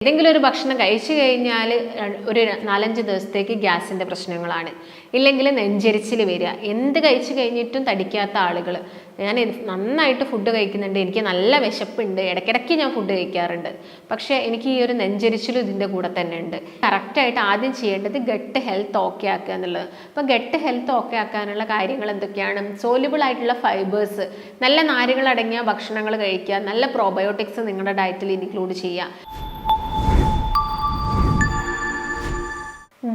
ഏതെങ്കിലും ഒരു ഭക്ഷണം കഴിച്ചു കഴിഞ്ഞാൽ ഒരു 4-5 ദിവസത്തേക്ക് ഗ്യാസിൻ്റെ പ്രശ്നങ്ങളാണ്. ഇല്ലെങ്കിൽ നെഞ്ചരിച്ചിൽ വരിക. എന്ത് കഴിച്ചു കഴിഞ്ഞിട്ടും തടിക്കാത്ത ആളുകൾ. ഞാൻ നന്നായിട്ട് ഫുഡ് കഴിക്കുന്നുണ്ട്, എനിക്ക് നല്ല വിശപ്പുണ്ട്, ഇടയ്ക്കിടയ്ക്ക് ഞാൻ ഫുഡ് കഴിക്കാറുണ്ട്, പക്ഷേ എനിക്ക് ഈ ഒരു നെഞ്ചരിച്ചിലും ഇതിൻ്റെ കൂടെ തന്നെ ഉണ്ട്. കറക്റ്റായിട്ട് ആദ്യം ചെയ്യേണ്ടത് ഗട്ട് ഹെൽത്ത് ഓക്കെ ആക്കുക എന്നുള്ളത്. അപ്പോൾ ഗട്ട് ഹെൽത്ത് ഓക്കെ ആക്കാനുള്ള കാര്യങ്ങൾ എന്തൊക്കെയാണ്? സോല്യുബിൾ ആയിട്ടുള്ള ഫൈബേഴ്സ്, നല്ല നാരുകളടങ്ങിയ ഭക്ഷണങ്ങൾ കഴിക്കുക, നല്ല പ്രോബയോട്ടിക്സ് നിങ്ങളുടെ ഡയറ്റിൽ ഇൻക്ലൂഡ് ചെയ്യുക.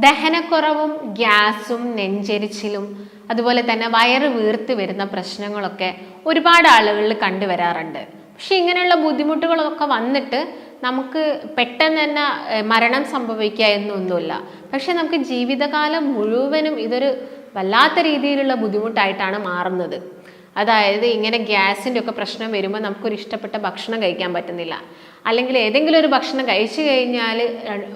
ദഹനക്കുറവും ഗ്യാസും നെഞ്ചരിച്ചിലും അതുപോലെ തന്നെ വയറ് വീർത്ത് വരുന്ന പ്രശ്നങ്ങളൊക്കെ ഒരുപാട് ആളുകളിൽ കണ്ടുവരാറുണ്ട്. പക്ഷെ ഇങ്ങനെയുള്ള ബുദ്ധിമുട്ടുകളൊക്കെ വന്നിട്ട് നമുക്ക് പെട്ടെന്ന് തന്നെ മരണം സംഭവിക്കുക എന്നൊന്നുമില്ല. പക്ഷെ നമുക്ക് ജീവിതകാലം മുഴുവനും ഇതൊരു വല്ലാത്ത രീതിയിലുള്ള ബുദ്ധിമുട്ടായിട്ടാണ് മാറുന്നത്. അതായത് ഇങ്ങനെ ഗ്യാസിൻ്റെ ഒക്കെ പ്രശ്നം വരുമ്പോൾ നമുക്കൊരു ഇഷ്ടപ്പെട്ട ഭക്ഷണം കഴിക്കാൻ പറ്റുന്നില്ല, അല്ലെങ്കിൽ ഏതെങ്കിലും ഒരു ഭക്ഷണം കഴിച്ചു കഴിഞ്ഞാൽ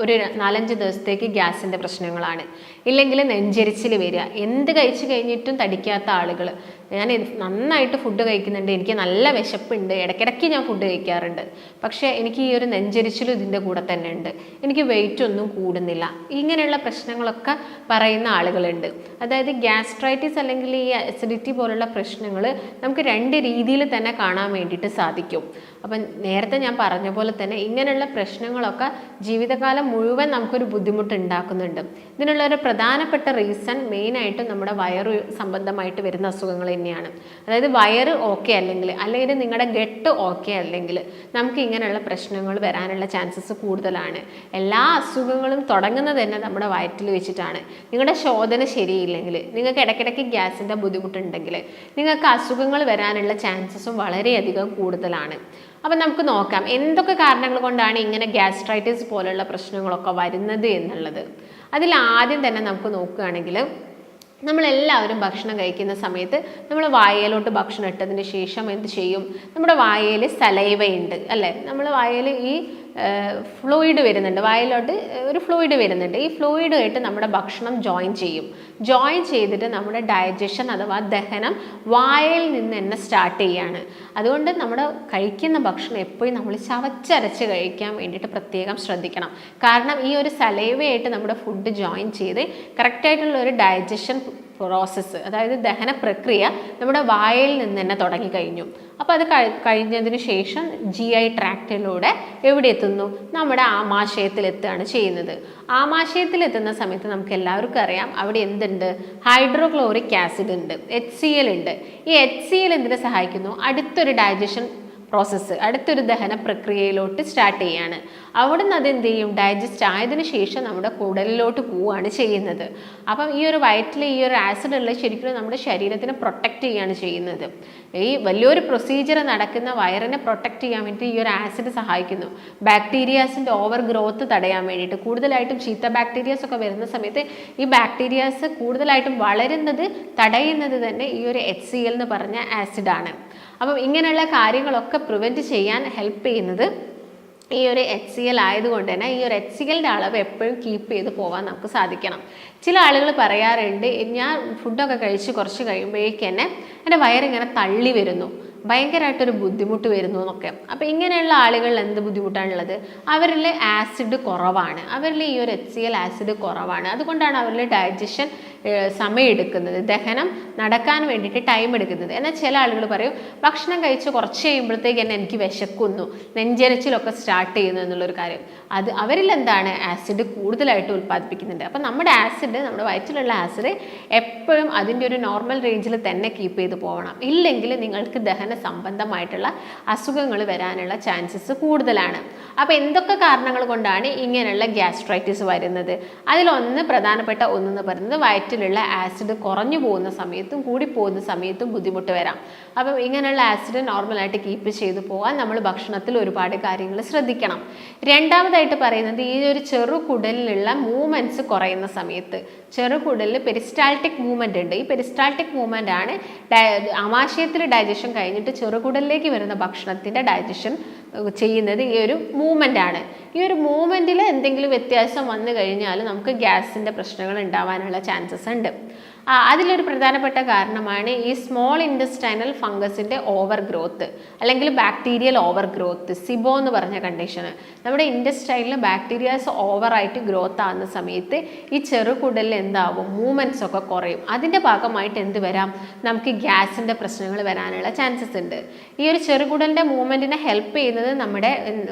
ഒരു 4-5 ദിവസത്തേക്ക് ഗ്യാസിൻ്റെ പ്രശ്നങ്ങളാണ്, ഇല്ലെങ്കിൽ നെഞ്ചരിച്ചിൽ വരിക. എന്ത് കഴിച്ചു കഴിഞ്ഞിട്ടും തടിക്കാത്ത ആളുകൾ. ഞാൻ നന്നായിട്ട് ഫുഡ് കഴിക്കുന്നുണ്ട്, എനിക്ക് നല്ല വിശപ്പുണ്ട്, ഇടയ്ക്കിടയ്ക്ക് ഞാൻ ഫുഡ് കഴിക്കാറുണ്ട്, പക്ഷേ എനിക്ക് ഈ ഒരു നെഞ്ചരിച്ചിലും ഇതിൻ്റെ കൂടെ തന്നെ ഉണ്ട്, എനിക്ക് വെയിറ്റ് ഒന്നും കൂടുന്നില്ല. ഇങ്ങനെയുള്ള പ്രശ്നങ്ങളൊക്കെ പറയുന്ന ആളുകളുണ്ട്. അതായത് ഗ്യാസ്ട്രൈറ്റിസ് അല്ലെങ്കിൽ ഈ അസിഡിറ്റി പോലുള്ള പ്രശ്നങ്ങൾ നമുക്ക് 2 രീതിയിൽ തന്നെ കാണാൻ വേണ്ടിയിട്ട് സാധിക്കും. അപ്പം നേരത്തെ ഞാൻ പറഞ്ഞ പോലെ തന്നെ ഇങ്ങനെയുള്ള പ്രശ്നങ്ങളൊക്കെ ജീവിതകാലം മുഴുവൻ നമുക്കൊരു ബുദ്ധിമുട്ട് ഉണ്ടാക്കുന്നുണ്ട്. ഇതിനുള്ള ഒരു പ്രധാനപ്പെട്ട റീസൺ മെയിനായിട്ടും നമ്മുടെ വയറ് സംബന്ധമായിട്ട് വരുന്ന അസുഖങ്ങൾ തന്നെയാണ്. അതായത് വയറ് ഓക്കെ അല്ലെങ്കിൽ നിങ്ങളുടെ ഗട്ട് ഓക്കെ അല്ലെങ്കിൽ നമുക്ക് ഇങ്ങനെയുള്ള പ്രശ്നങ്ങൾ വരാനുള്ള ചാൻസസ് കൂടുതലാണ്. എല്ലാ അസുഖങ്ങളും തുടങ്ങുന്നത് തന്നെ നമ്മുടെ വയറ്റിൽ വെച്ചിട്ടാണ്. നിങ്ങളുടെ ശോധന ശരിയില്ലെങ്കിൽ, നിങ്ങൾക്ക് ഇടയ്ക്കിടയ്ക്ക് ഗ്യാസിൻ്റെ ബുദ്ധിമുട്ടുണ്ടെങ്കിൽ നിങ്ങൾക്ക് അസുഖങ്ങൾ വരാനുള്ള ചാൻസസും വളരെയധികം കൂടുതലാണ്. അപ്പം നമുക്ക് നോക്കാം എന്തൊക്കെ കാരണങ്ങൾ കൊണ്ടാണ് ഇങ്ങനെ ഗ്യാസ്ട്രൈറ്റിസ് പോലുള്ള പ്രശ്നങ്ങളൊക്കെ വരുന്നത് എന്നുള്ളത്. അതിൽ ആദ്യം തന്നെ നമുക്ക് നോക്കുകയാണെങ്കിൽ, നമ്മളെല്ലാവരും ഭക്ഷണം കഴിക്കുന്ന സമയത്ത് നമ്മൾ വായയിലോട്ട് ഭക്ഷണം ഇട്ടതിന് ശേഷം എന്ത് ചെയ്യും? നമ്മുടെ വായയിൽ സലൈവയുണ്ട് അല്ലേ? നമ്മൾ വായയിൽ ഈ ഫ്ലൂയിഡ് വരുന്നുണ്ട്, വായിലോട്ട് ഒരു ഫ്ലൂയിഡ് വരുന്നുണ്ട്. ഈ ഫ്ലൂയിഡുമായിട്ട് നമ്മുടെ ഭക്ഷണം ജോയിൻ ചെയ്തിട്ട് നമ്മുടെ ഡൈജഷൻ അഥവാ ദഹനം വായയിൽ നിന്ന് തന്നെ സ്റ്റാർട്ട് ചെയ്യാണ്. അതുകൊണ്ട് നമ്മുടെ കഴിക്കുന്ന ഭക്ഷണം എപ്പോഴും നമ്മൾ ചവച്ചരച്ച് കഴിക്കാൻ വേണ്ടിയിട്ട് പ്രത്യേകം ശ്രദ്ധിക്കണം. കാരണം ഈ ഒരു സലൈവയായിട്ട് നമ്മുടെ ഫുഡ് ജോയിൻ ചെയ്ത് കറക്റ്റായിട്ടുള്ള ഒരു ഡൈജഷൻ പ്രോസസ്സ്, അതായത് ദഹന പ്രക്രിയ നമ്മുടെ വായയിൽ നിന്ന് തന്നെ തുടങ്ങിക്കഴിഞ്ഞു. അപ്പോൾ അത് കഴിഞ്ഞതിന് ശേഷം GI ട്രാക്റ്റിലൂടെ എവിടെ എത്തുന്നു? നമ്മുടെ ആമാശയത്തിലെത്തുകയാണ് ചെയ്യുന്നത്. ആമാശയത്തിലെത്തുന്ന സമയത്ത് നമുക്ക് എല്ലാവർക്കും അറിയാം അവിടെ എന്തുണ്ട്? ഹൈഡ്രോക്ലോറിക് ആസിഡ് ഉണ്ട്, HCl ഉണ്ട്. ഈ HCl എന്തിനെ സഹായിക്കുന്നു? അടുത്തൊരു ഡൈജഷൻ പ്രോസസ്സ്, അടുത്തൊരു ദഹന പ്രക്രിയയിലോട്ട് സ്റ്റാർട്ട് ചെയ്യാണ്. അവിടെ നിന്ന് അതെന്ത് ചെയ്യും? ഡൈജസ്റ്റ് ആയതിനു ശേഷം നമ്മുടെ കുടലിലോട്ട് പോവുകയാണ് ചെയ്യുന്നത്. അപ്പം ഈ ഒരു വയറ്റിൽ ഈ ഒരു ആസിഡ് ഉള്ള ശരിക്കും നമ്മുടെ ശരീരത്തിനെ പ്രൊട്ടക്റ്റ് ചെയ്യുകയാണ് ചെയ്യുന്നത്. ഈ വലിയൊരു പ്രൊസീജിയർ നടക്കുന്ന വയറിനെ പ്രൊട്ടക്റ്റ് ചെയ്യാൻ വേണ്ടി ഈ ഒരു ആസിഡ് സഹായിക്കുന്നു. ബാക്ടീരിയാസിൻ്റെ ഓവർ ഗ്രോത്ത് തടയാൻ വേണ്ടിയിട്ട്, കൂടുതലായിട്ടും ചീത്ത ബാക്ടീരിയാസ് ഒക്കെ വരുന്ന സമയത്ത് ഈ ബാക്ടീരിയാസ് കൂടുതലായിട്ടും വളരുന്നത് തടയുന്നത് തന്നെ ഈ ഒരു HCl എന്ന് പറഞ്ഞ ആസിഡാണ്. അപ്പം ഇങ്ങനെയുള്ള കാര്യങ്ങളൊക്കെ പ്രിവെൻറ്റ് ചെയ്യാൻ ഹെൽപ്പ് ചെയ്യുന്നത് ഈ ഒരു HCl ആയതുകൊണ്ട് തന്നെ ഈ ഒരു HClൻ്റെ അളവ് എപ്പോഴും കീപ്പ് ചെയ്ത് പോകാൻ നമുക്ക് സാധിക്കണം. ചില ആളുകൾ പറയാറുണ്ട്, ഞാൻ ഫുഡൊക്കെ കഴിച്ച് കുറച്ച് കഴിയുമ്പോഴേക്ക് തന്നെ എൻ്റെ വയറിങ്ങനെ തള്ളി വരുന്നു, ഭയങ്കരമായിട്ടൊരു ബുദ്ധിമുട്ട് വരുന്നു എന്നൊക്കെ. അപ്പോൾ ഇങ്ങനെയുള്ള ആളുകളിൽ എന്ത് ബുദ്ധിമുട്ടാണുള്ളത്? അവരിൽ ആസിഡ് കുറവാണ്, അവരിൽ ഈ ഒരു HCl ആസിഡ് കുറവാണ്. അതുകൊണ്ടാണ് അവരിൽ ഡൈജഷൻ സമയം എടുക്കുന്നത്, ദഹനം നടക്കാൻ വേണ്ടിയിട്ട് ടൈം എടുക്കുന്നത്. എന്നാൽ ചില ആളുകൾ പറയും ഭക്ഷണം കഴിച്ച് കുറച്ച് കഴിയുമ്പോഴത്തേക്ക് തന്നെ എനിക്ക് വിശക്കുന്നു, നെഞ്ചരിച്ചിലൊക്കെ സ്റ്റാർട്ട് ചെയ്യുന്നു എന്നുള്ളൊരു കാര്യം. അത് അവരിൽ എന്താണ്? ആസിഡ് കൂടുതലായിട്ട് ഉൽപ്പാദിപ്പിക്കുന്നുണ്ട്. അപ്പം നമ്മുടെ ആസിഡ്, നമ്മുടെ വയറ്റിലുള്ള ആസിഡ് എപ്പോഴും അതിൻ്റെ ഒരു നോർമൽ റേഞ്ചിൽ തന്നെ കീപ്പ് ചെയ്ത് പോകണം. ഇല്ലെങ്കിൽ നിങ്ങൾക്ക് ദഹന സംബന്ധമായിട്ടുള്ള അസുഖങ്ങൾ വരാനുള്ള ചാൻസസ് കൂടുതലാണ്. അപ്പോൾ എന്തൊക്കെ കാരണങ്ങൾ കൊണ്ടാണ് ഇങ്ങനെയുള്ള ഗ്യാസ്ട്രൈറ്റിസ് വരുന്നത്? അതിലൊന്ന് പ്രധാനപ്പെട്ട ഒന്നെന്ന് പറയുന്നത് വയറ്റിലുള്ള ആസിഡ് കുറഞ്ഞു പോകുന്ന സമയത്തും കൂടി പോകുന്ന സമയത്തും ബുദ്ധിമുട്ട് വരാം. അപ്പം ഇങ്ങനെയുള്ള ആസിഡ് നോർമലായിട്ട് കീപ്പ് ചെയ്തു പോകാൻ നമ്മൾ ഭക്ഷണത്തിൽ ഒരുപാട് കാര്യങ്ങൾ ശ്രദ്ധിക്കണം. രണ്ടാമതായിട്ട് പറയുന്നത് ഈ ഒരു ചെറുകുടലിലുള്ള മൂവ്മെൻറ്റ്സ് കുറയുന്ന സമയത്ത്, ചെറുകുടലിൽ പെരിസ്റ്റാൾട്ടിക് മൂവ്മെൻ്റ് ഉണ്ട്. ഈ പെരിസ്റ്റാൾട്ടിക് മൂവ്മെൻ്റ് ആണ് ആമാശയത്തിൽ ഡൈജഷൻ കഴിഞ്ഞിട്ട് ചെറുകുടലിലേക്ക് വരുന്ന ഭക്ഷണത്തിൻ്റെ ഡൈജഷൻ ചെയ്യുന്നത് ഈ ഒരു മൂവ്മെൻ്റ് ആണ്. ഈ ഒരു മൂവ്മെൻറ്റിൽ എന്തെങ്കിലും വ്യത്യാസം വന്നു കഴിഞ്ഞാൽ നമുക്ക് ഗ്യാസിൻ്റെ പ്രശ്നങ്ങൾ ഉണ്ടാവാനുള്ള ചാൻസസ് ഉണ്ട്. അതിലൊരു പ്രധാനപ്പെട്ട കാരണമാണ് ഈ സ്മോൾ ഇൻറ്റസ്റ്റൈനൽ ഫംഗസിൻ്റെ ഓവർ ഗ്രോത്ത് അല്ലെങ്കിൽ ബാക്ടീരിയൽ ഓവർ ഗ്രോത്ത്, സിബോ എന്ന് പറഞ്ഞ കണ്ടീഷന്. നമ്മുടെ ഇൻറ്റസ്റ്റൈനിൽ ബാക്ടീരിയാസ് ഓവറായിട്ട് ഗ്രോത്ത് ആകുന്ന സമയത്ത് ഈ ചെറുകുടലിൽ എന്താവും, മൂവ്മെൻറ്റ്സ് ഒക്കെ കുറയും. അതിൻ്റെ ഭാഗമായിട്ട് എന്ത് വരാം, നമുക്ക് ഗ്യാസിൻ്റെ പ്രശ്നങ്ങൾ വരാനുള്ള ചാൻസസ് ഉണ്ട്. ഈ ഒരു ചെറുകുടലിൻ്റെ മൂവ്മെൻറ്റിനെ ഹെൽപ്പ് ചെയ്യുന്നത് നമ്മുടെ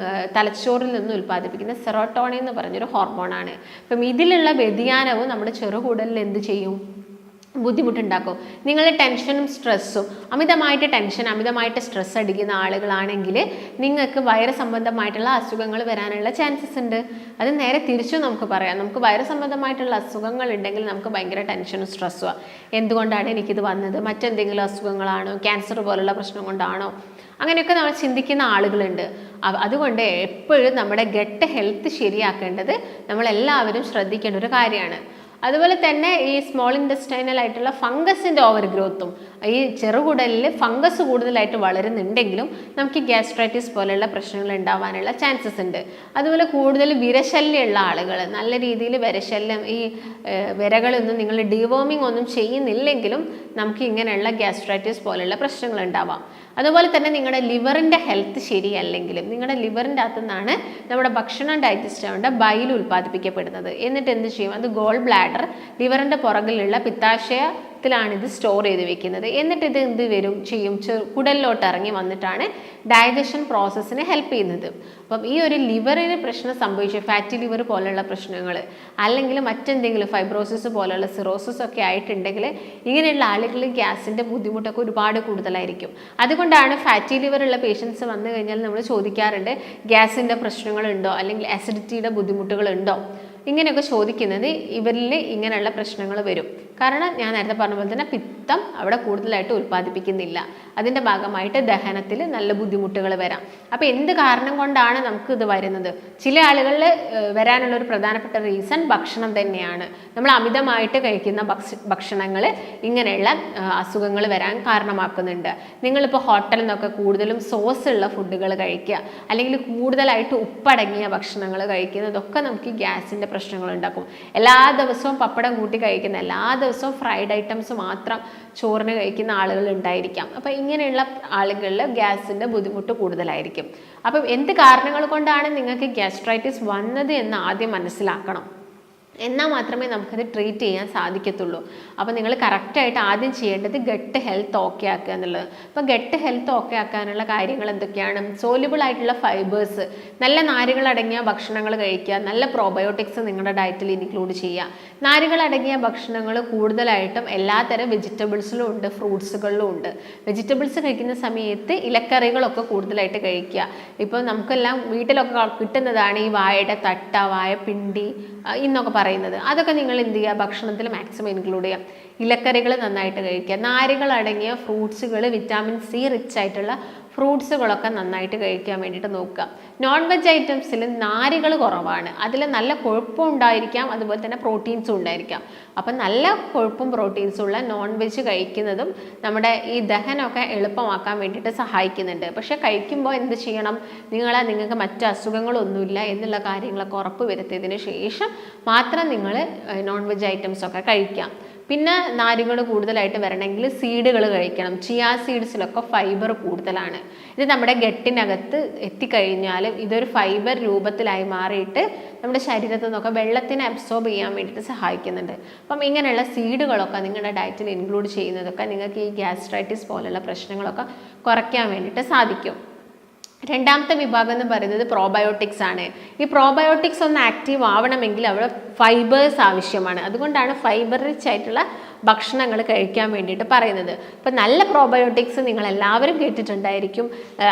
തലച്ചോറിൽ നിന്ന് ഉൽപ്പാദിപ്പിക്കുന്ന സെറോട്ടോണിൻ എന്ന് പറഞ്ഞൊരു ഹോർമോണാണ്. അപ്പം ഇതിലുള്ള വ്യതിയാനവും നമ്മുടെ ചെറുകുടലിൽ എന്ത് ചെയ്യും, ബുദ്ധിമുട്ടുണ്ടാക്കും. നിങ്ങൾ ടെൻഷനും സ്ട്രെസ്സും, അമിതമായിട്ട് ടെൻഷൻ, അമിതമായിട്ട് സ്ട്രെസ് അടിക്കുന്ന ആളുകളാണെങ്കിൽ നിങ്ങൾക്ക് വയറ് സംബന്ധമായിട്ടുള്ള അസുഖങ്ങൾ വരാനുള്ള ചാൻസസ് ഉണ്ട്. അത് നേരെ തിരിച്ചും നമുക്ക് പറയാം. നമുക്ക് വയറ് സംബന്ധമായിട്ടുള്ള അസുഖങ്ങൾ ഉണ്ടെങ്കിൽ നമുക്ക് ഭയങ്കര ടെൻഷനും സ്ട്രെസ്സും. എന്തുകൊണ്ടാണ് എനിക്കിത് വന്നത്, മറ്റെന്തെങ്കിലും അസുഖങ്ങളാണോ, ക്യാൻസർ പോലുള്ള പ്രശ്നം കൊണ്ടാണോ, അങ്ങനെയൊക്കെ നമ്മൾ ചിന്തിക്കുന്ന ആളുകളുണ്ട്. അതുകൊണ്ട് എപ്പോഴും നമ്മുടെ ഗട്ട് ഹെൽത്ത് ശരിയാക്കേണ്ടത് നമ്മളെല്ലാവരും ശ്രദ്ധിക്കേണ്ട ഒരു കാര്യമാണ്. അതുപോലെ തന്നെ ഈ സ്മോൾ ഇൻറ്റസ്റ്റൈനൽ ആയിട്ടുള്ള ഫംഗസിൻ്റെ ഓവർ ഗ്രോത്തും, ഈ ചെറുകുടലിൽ ഫംഗസ് കൂടുതലായിട്ട് വളരുന്നുണ്ടെങ്കിലും നമുക്ക് ഗ്യാസ്ട്രൈറ്റിസ് പോലെയുള്ള പ്രശ്നങ്ങൾ ഉണ്ടാവാനുള്ള ചാൻസസ് ഉണ്ട്. അതുപോലെ കൂടുതൽ വിരശല്യമുള്ള ആളുകൾ, നല്ല രീതിയിൽ വിരശല്യം, ഈ വിരകളൊന്നും നിങ്ങൾ ഡീവോമിങ് ഒന്നും ചെയ്യുന്നില്ലെങ്കിലും നമുക്ക് ഇങ്ങനെയുള്ള ഗ്യാസ്ട്രൈറ്റിസ് പോലെയുള്ള പ്രശ്നങ്ങൾ ഉണ്ടാവാം. അതുപോലെ തന്നെ നിങ്ങളുടെ ലിവറിൻ്റെ ഹെൽത്ത് ശരിയല്ലെങ്കിലും, നിങ്ങളുടെ ലിവറിൻ്റെ അകത്തു നിന്നാണ് നമ്മുടെ ഭക്ഷണം ഡൈജസ്റ്റ് ആവേണ്ട ബൈൽ ഉൽപ്പാദിപ്പിക്കപ്പെടുന്നത്. എന്നിട്ട് എന്ത് ചെയ്യും, അത് ഗോൾ ബ്ലാഡർ, ലിവറിൻ്റെ പുറകിലുള്ള പിത്താശയത്തിലാണ് ഇത് സ്റ്റോർ ചെയ്ത് വെക്കുന്നത്. എന്നിട്ട് ഇത് എന്ത് വരും ചെയ്യും, കുടലിലോട്ട് ഇറങ്ങി വന്നിട്ടാണ് ഡൈജഷൻ പ്രോസസ്സിനെ ഹെൽപ്പ് ചെയ്യുന്നത്. അപ്പം ഈ ഒരു ലിവറിന് പ്രശ്നം സംഭവിച്ചു, ഫാറ്റി ലിവർ പോലെയുള്ള പ്രശ്നങ്ങൾ അല്ലെങ്കിൽ മറ്റെന്തെങ്കിലും ഫൈബ്രോസിസ് പോലെയുള്ള സിറോസിസ് ഒക്കെ ആയിട്ടുണ്ടെങ്കിൽ ഇങ്ങനെയുള്ള ആളുകൾ ഗ്യാസിൻ്റെ ബുദ്ധിമുട്ടൊക്കെ ഒരുപാട് കൂടുതലായിരിക്കും. അതുകൊണ്ടാണ് ഫാറ്റി ലിവർ ഉള്ള പേഷ്യൻസ് വന്നു കഴിഞ്ഞാൽ നമ്മൾ ചോദിക്കാറുണ്ട്, ഗ്യാസിൻ്റെ പ്രശ്നങ്ങളുണ്ടോ അല്ലെങ്കിൽ അസിഡിറ്റിയുടെ ബുദ്ധിമുട്ടുകളുണ്ടോ, ഇങ്ങനെയൊക്കെ ചോദിക്കുന്നത്. ഇവരിൽ ഇങ്ങനെയുള്ള പ്രശ്നങ്ങൾ വരും. കാരണം ഞാൻ നേരത്തെ പറഞ്ഞ പോലെ തന്നെ പിത്തം അവിടെ കൂടുതലായിട്ട് ഉൽപ്പാദിപ്പിക്കുന്നില്ല. അതിൻ്റെ ഭാഗമായിട്ട് ദഹനത്തിൽ നല്ല ബുദ്ധിമുട്ടുകൾ വരാം. അപ്പോൾ എന്ത് കാരണം കൊണ്ടാണ് നമുക്ക് ഇത് വരുന്നത്? ചില ആളുകളിൽ വരാനുള്ള ഒരു പ്രധാനപ്പെട്ട റീസൺ ഭക്ഷണം തന്നെയാണ്. നമ്മൾ അമിതമായിട്ട് കഴിക്കുന്ന ഭക്ഷണങ്ങൾ ഇങ്ങനെയുള്ള അസുഖങ്ങൾ വരാൻ കാരണമാക്കുന്നുണ്ട്. നിങ്ങളിപ്പോൾ ഹോട്ടലിൽ നിന്നൊക്കെ കൂടുതലും സോസ് ഉള്ള ഫുഡുകൾ കഴിക്കുക, അല്ലെങ്കിൽ കൂടുതലായിട്ട് ഉപ്പടങ്ങിയ ഭക്ഷണങ്ങൾ കഴിക്കുന്നതൊക്കെ നമുക്ക് ഗ്യാസിൻ്റെ പ്രശ്നങ്ങൾ ഉണ്ടാക്കും. എല്ലാ ദിവസവും പപ്പടം കൂട്ടി കഴിക്കുന്ന, എല്ലാ ദിവസവും ഫ്രൈഡ് ഐറ്റംസ് മാത്രം ചോറിന് കഴിക്കുന്ന ആളുകൾ ഉണ്ടായിരിക്കാം. അപ്പം ഇങ്ങനെയുള്ള ആളുകളിൽ ഗ്യാസിൻ്റെ ബുദ്ധിമുട്ട് കൂടുതലായിരിക്കും. അപ്പം എന്ത് കാരണങ്ങൾ കൊണ്ടാണ് നിങ്ങൾക്ക് ഗ്യാസ്ട്രൈറ്റിസ് വന്നത് എന്ന് ആദ്യം മനസ്സിലാക്കണം. എന്നാൽ മാത്രമേ നമുക്കത് ട്രീറ്റ് ചെയ്യാൻ സാധിക്കത്തുള്ളൂ. അപ്പോൾ നിങ്ങൾ കറക്റ്റായിട്ട് ആദ്യം ചെയ്യേണ്ടത് ഗട്ട് ഹെൽത്ത് ഓക്കെ ആക്കുക എന്നുള്ളത്. അപ്പോൾ ഗട്ട് ഹെൽത്ത് ഓക്കെ ആക്കാനുള്ള കാര്യങ്ങൾ എന്തൊക്കെയാണ്? സോല്യുബിൾ ആയിട്ടുള്ള ഫൈബേഴ്സ്, നല്ല നാരുകളടങ്ങിയ ഭക്ഷണങ്ങൾ കഴിക്കുക, നല്ല പ്രോബയോട്ടിക്സ് നിങ്ങളുടെ ഡയറ്റിൽ ഇൻക്ലൂഡ് ചെയ്യുക. നാരുകളടങ്ങിയ ഭക്ഷണങ്ങൾ കൂടുതലായിട്ടും എല്ലാത്തരം വെജിറ്റബിൾസിലും ഉണ്ട്, ഫ്രൂട്ട്സുകളിലും ഉണ്ട്. വെജിറ്റബിൾസ് കഴിക്കുന്ന സമയത്ത് ഇലക്കറികളൊക്കെ കൂടുതലായിട്ട് കഴിക്കുക. ഇപ്പോൾ നമുക്കെല്ലാം വീട്ടിലൊക്കെ കിട്ടുന്നതാണ് ഈ വാഴയുടെ തട്ട, വാഴപ്പിണ്ടി എന്നൊക്കെ പറയുന്നത്. അതൊക്കെ നിങ്ങൾ എന്ത് ചെയ്യുക, ഭക്ഷണത്തിൽ മാക്സിമം ഇൻക്ലൂഡ് ചെയ്യുക. ഇലക്കറികൾ നന്നായിട്ട് കഴിക്കുക. നാരുകൾ അടങ്ങിയ ഫ്രൂട്ട്സുകൾ, വിറ്റാമിൻ സി റിച്ച് ആയിട്ടുള്ള ഫ്രൂട്ട്സുകളൊക്കെ നന്നായിട്ട് കഴിക്കാൻ വേണ്ടിയിട്ട് നോക്കുക. നോൺ വെജ് ഐറ്റംസിൽ നാരുകൾ കുറവാണ്, അതിൽ നല്ല കൊഴുപ്പും ഉണ്ടായിരിക്കാം, അതുപോലെ തന്നെ പ്രോട്ടീൻസും ഉണ്ടായിരിക്കാം. അപ്പം നല്ല കൊഴുപ്പും പ്രോട്ടീൻസും ഉള്ള നോൺ വെജ് കഴിക്കുന്നതും നമ്മുടെ ഈ ദഹനമൊക്കെ എളുപ്പമാക്കാൻ വേണ്ടിയിട്ട് സഹായിക്കുന്നുണ്ട്. പക്ഷെ കഴിക്കുമ്പോൾ എന്ത് ചെയ്യണം, നിങ്ങൾക്ക് മറ്റ് അസുഖങ്ങളൊന്നുമില്ല എന്നുള്ള കാര്യങ്ങളൊക്കെ ഉറപ്പ് വരുത്തിയതിന് ശേഷം മാത്രം നിങ്ങൾ നോൺ വെജ് ഐറ്റംസ് ഒക്കെ കഴിക്കാം. പിന്നെ നാരുകൾ കൂടുതലായിട്ട് വരണമെങ്കിൽ സീഡുകൾ കഴിക്കണം. ചിയാ സീഡ്സിലൊക്കെ ഫൈബർ കൂടുതലാണ്. ഇത് നമ്മുടെ ഗട്ടിനകത്ത് എത്തിക്കഴിഞ്ഞാൽ ഇതൊരു ഫൈബർ രൂപത്തിലായി മാറിയിട്ട് നമ്മുടെ ശരീരത്തിൽ നിന്നൊക്കെ വെള്ളത്തിനെ അബ്സോർബ് ചെയ്യാൻ വേണ്ടിയിട്ട് സഹായിക്കുന്നുണ്ട്. അപ്പം ഇങ്ങനെയുള്ള സീഡുകളൊക്കെ നിങ്ങളുടെ ഡയറ്റിൽ ഇൻക്ലൂഡ് ചെയ്യുന്നതൊക്കെ നിങ്ങൾക്ക് ഈ ഗ്യാസ്ട്രൈറ്റിസ് പോലുള്ള പ്രശ്നങ്ങളൊക്കെ കുറയ്ക്കാൻ വേണ്ടിയിട്ട് സാധിക്കും. രണ്ടാമത്തെ വിഭാഗം എന്ന് പറയുന്നത് പ്രോബയോട്ടിക്സ് ആണ്. ഈ പ്രോബയോട്ടിക്സ് ഒന്ന് ആക്റ്റീവ് ആവണമെങ്കിൽ അവിടെ ഫൈബേഴ്സ് ആവശ്യമാണ്. അതുകൊണ്ടാണ് ഫൈബർ റിച്ച് ആയിട്ടുള്ള ഭക്ഷണങ്ങൾ കഴിക്കാൻ വേണ്ടിയിട്ട് പറയുന്നത്. ഇപ്പം നല്ല പ്രോബയോട്ടിക്സ് നിങ്ങൾ എല്ലാവരും കേട്ടിട്ടുണ്ടായിരിക്കും.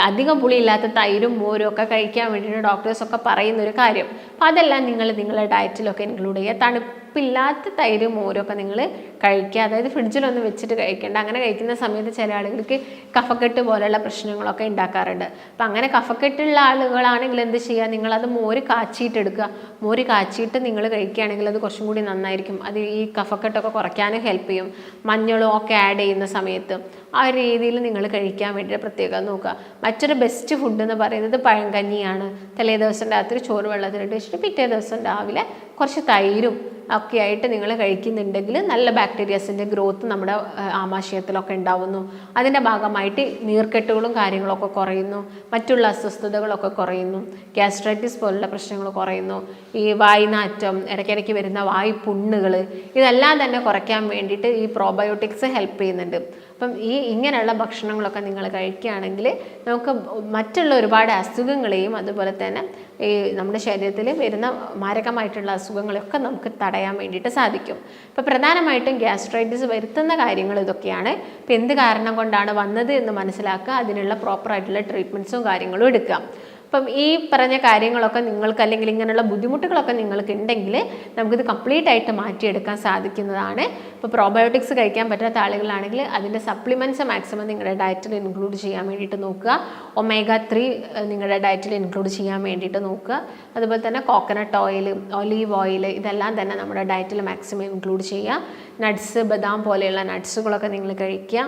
അധികം പുളിയില്ലാത്ത തൈരും മോരും ഒക്കെ കഴിക്കാൻ വേണ്ടിയിട്ട് ഡോക്ടേഴ്സൊക്കെ പറയുന്നൊരു കാര്യം. അപ്പം അതെല്ലാം നിങ്ങൾ നിങ്ങളുടെ ഡയറ്റിലൊക്കെ ഇൻക്ലൂഡ് ചെയ്യുക. തണുപ്പില്ലാത്ത തൈരും മോരൊക്കെ നിങ്ങൾ കഴിക്കുക. അതായത് ഫ്രിഡ്ജിലൊന്നും വെച്ചിട്ട് കഴിക്കേണ്ട. അങ്ങനെ കഴിക്കുന്ന സമയത്ത് ചില ആളുകൾക്ക് കഫക്കെട്ട് പോലെയുള്ള പ്രശ്നങ്ങളൊക്കെ ഉണ്ടാക്കാറുണ്ട്. അപ്പം അങ്ങനെ കഫക്കെട്ടുള്ള ആളുകളാണെങ്കിൽ എന്ത് ചെയ്യുക, നിങ്ങളത് മോര് കാച്ചിയിട്ട് എടുക്കുക. മോര് കാച്ചിയിട്ട് നിങ്ങൾ കഴിക്കുകയാണെങ്കിൽ അത് കുറച്ചും കൂടി നന്നായിരിക്കും. അത് ഈ കഫക്കെട്ടൊക്കെ കുറയ്ക്കാനും ഹെൽപ്പ് ചെയ്യും. മഞ്ഞളും ഒക്കെ ആഡ് ചെയ്യുന്ന സമയത്ത് ആ ഒരു രീതിയിൽ നിങ്ങൾ കഴിക്കാൻ വേണ്ടിയിട്ട് പ്രത്യേകം നോക്കുക. മറ്റൊരു ബെസ്റ്റ് ഫുഡ് എന്ന് പറയുന്നത് പഴങ്കഞ്ഞിയാണ്. തലേ ദിവസം രാത്രി ചോറ് വെള്ളത്തിലിട്ട് വെച്ചിട്ട് പിറ്റേ ദിവസം രാവിലെ കുറച്ച് തൈരും ഒക്കെ ആയിട്ട് നിങ്ങൾ കഴിക്കുന്നുണ്ടെങ്കിൽ നല്ല ബാക്ടീരിയസിൻ്റെ ഗ്രോത്ത് നമ്മുടെ ആമാശയത്തിലൊക്കെ ഉണ്ടാവുന്നു. അതിൻ്റെ ഭാഗമായിട്ട് നീർക്കെട്ടുകളും കാര്യങ്ങളൊക്കെ കുറയുന്നു, മറ്റുള്ള അസ്വസ്ഥതകളൊക്കെ കുറയുന്നു, ഗ്യാസ്ട്രൈറ്റിസ് പോലുള്ള പ്രശ്നങ്ങൾ കുറയുന്നു, ഈ വായ്നാറ്റം, ഇടയ്ക്കിടയ്ക്ക് വരുന്ന വായു പുണ്ണുകൾ, ഇതെല്ലാം തന്നെ കുറയ്ക്കാൻ വേണ്ടിയിട്ട് ഈ പ്രോബയോട്ടിക്സ് ഹെൽപ്പ് ചെയ്യുന്നുണ്ട്. അപ്പം ഇങ്ങനെയുള്ള ഭക്ഷണങ്ങളൊക്കെ നിങ്ങൾ കഴിക്കുകയാണെങ്കിൽ നമുക്ക് മറ്റുള്ള ഒരുപാട് അസുഖങ്ങളെയും അതുപോലെ തന്നെ ഈ നമ്മുടെ ശരീരത്തിൽ വരുന്ന മാരകമായിട്ടുള്ള അസുഖങ്ങളൊക്കെ നമുക്ക് തടയാൻ വേണ്ടിയിട്ട് സാധിക്കും. ഇപ്പോൾ പ്രധാനമായിട്ടും ഗ്യാസ്ട്രൈറ്റിസ് വരുത്തുന്ന കാര്യങ്ങൾ ഇതൊക്കെയാണ്. ഇപ്പോൾ എന്ത് കാരണം കൊണ്ടാണ് വന്നത് എന്ന് മനസ്സിലാക്കുക, അതിനുള്ള പ്രോപ്പറായിട്ടുള്ള ട്രീറ്റ്മെൻറ്റ്സും കാര്യങ്ങളും എടുക്കുക. അപ്പം ഈ പറഞ്ഞ കാര്യങ്ങളൊക്കെ നിങ്ങൾക്ക് അല്ലെങ്കിൽ ഇങ്ങനെയുള്ള ബുദ്ധിമുട്ടുകളൊക്കെ നിങ്ങൾക്ക് ഉണ്ടെങ്കിൽ നമുക്കിത് കംപ്ലീറ്റ് ആയിട്ട് മാറ്റിയെടുക്കാൻ സാധിക്കുന്നതാണ്. ഇപ്പോൾ പ്രോബയോട്ടിക്സ് കഴിക്കാൻ പറ്റാത്ത ആളുകളാണെങ്കിൽ അതിൻ്റെ സപ്ലിമെൻറ്റ്സ് മാക്സിമം നിങ്ങളുടെ ഡയറ്റിൽ ഇൻക്ലൂഡ് ചെയ്യാൻ വേണ്ടിയിട്ട് നോക്കുക. omega-3 നിങ്ങളുടെ ഡയറ്റിൽ ഇൻക്ലൂഡ് ചെയ്യാൻ വേണ്ടിയിട്ട് നോക്കുക. അതുപോലെ തന്നെ കോക്കനട്ട് ഓയിൽ, ഒലീവ് ഓയിൽ, ഇതെല്ലാം തന്നെ നമ്മുടെ ഡയറ്റിൽ മാക്സിമം ഇൻക്ലൂഡ് ചെയ്യുക. നട്ട്സ്, ബദാം പോലെയുള്ള നട്ട്സുകളൊക്കെ നിങ്ങൾ കഴിക്കുക.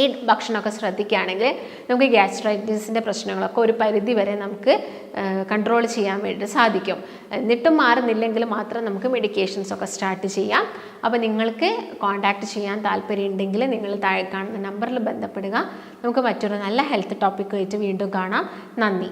ഈ ഭക്ഷണമൊക്കെ ശ്രദ്ധിക്കുകയാണെങ്കിൽ നമുക്ക് ഗ്യാസ്ട്രൈറ്റിസിൻ്റെ പ്രശ്നങ്ങളൊക്കെ ഒരു പരിധി വരെ നമുക്ക് കൺട്രോൾ ചെയ്യാൻ വേണ്ടി സാധിക്കും. എന്നിട്ടും മാറുന്നില്ലെങ്കിൽ മാത്രം നമുക്ക് മെഡിക്കേഷൻസ് ഒക്കെ സ്റ്റാർട്ട് ചെയ്യാം. അപ്പോൾ നിങ്ങൾക്ക് കോൺടാക്റ്റ് ചെയ്യാൻ താല്പര്യമുണ്ടെങ്കിൽ നിങ്ങൾ താഴെ കാണുന്ന നമ്പറിൽ ബന്ധപ്പെടുക. നമുക്ക് മറ്റൊരു നല്ല ഹെൽത്ത് ടോപ്പിക്കുമായിട്ട് വീണ്ടും കാണാം. നന്ദി.